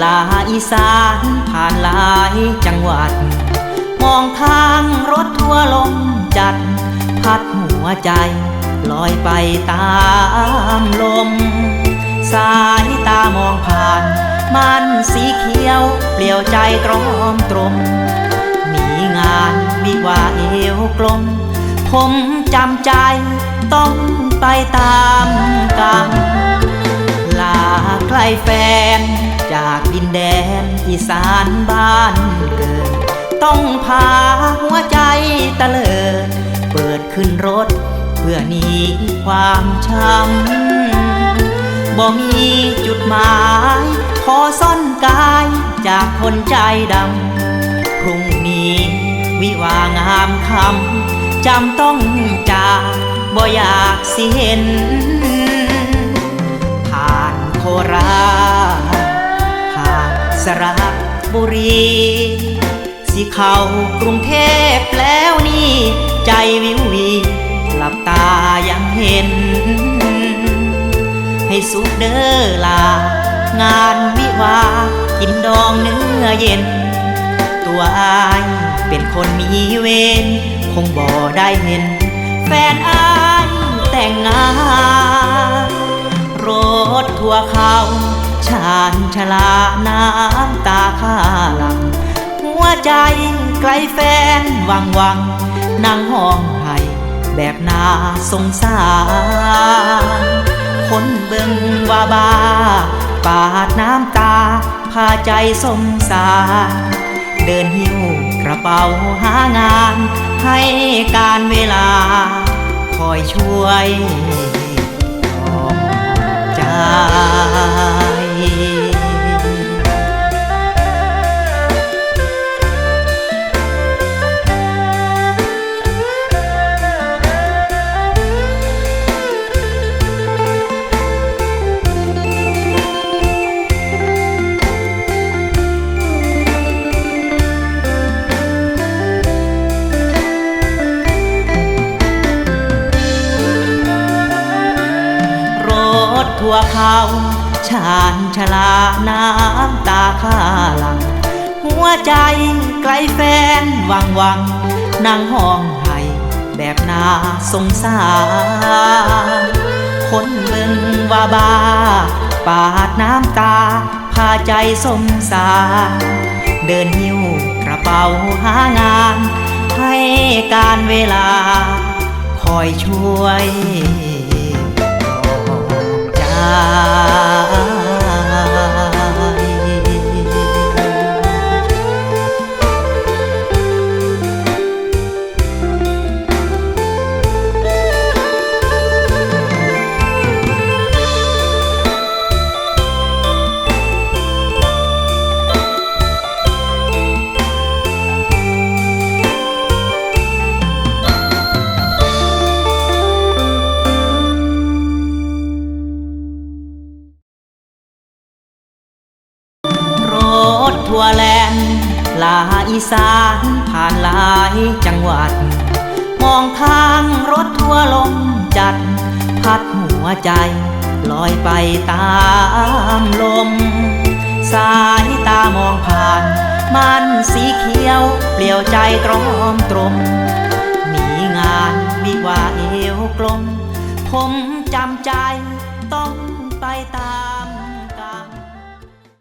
ลาอีสานผ่านหลายจังหวัดมองทางรถทัวร์ลมจัดพัดหัวใจลอยไปตามลมสายตามองผ่านมันสีเขียวเปลี่ยวใจตรอมตรมมีงานวิวาเอวกลมผมจำใจต้องไปตามกันลาใกล้แฟนจากดินแดนอีสานบ้านเกิดต้องพาหัวใจตะเลิดเปิดขึ้นรถเพื่อหนีความช้ำบ่มีจุดหมายขอซ่อนกายจากคนใจดำพรุ่งนี้วิวางามคำจำต้องจากบ่อยากสิเห็นผ่านโคราชผ่านสระบุรีสิเข้ากรุงเทพแล้วนี่ใจวิววีหลับตายังเห็นให้สุขเด้อลางานวิวากินดองเนื้อเย็นตัวอายเป็นคนมีเวรคงบ่ได้เห็นแฟนอายแต่งงานรถทัวร์เขาชานชลาน้ำตาข้าหลังหัวใจไกลแฟนวังวังนั่งห้องไห้แบบน่าสงสารคนเบิ่งว่าบ้าปาดน้ำตาพาใจสมสารเดินหิ้วกระเป๋าหางานให้การเวลาคอยช่วยปลอบใจทั่วเขาชานชลาน้ำตาข้าหลังหัวใจไกลแฟนวังวังนั่งห้องไห้แบบน่าสงสารคนเบิ่งว่าบ้าปาดน้ำตาพาใจสมสารเดินหิ้วกระเป๋าหางานให้การเวลาคอยช่วยทั่วแลนลาอีสานผ่านหลายจังหวัดมองทางรถทัวร์ลมจัดพัดหัวใจลอยไปตามลมสายตามองผ่านมันสีเขียวเปลี่ยวใจตรอมตรมมีงานวิวาเอวกลมผมจำใจ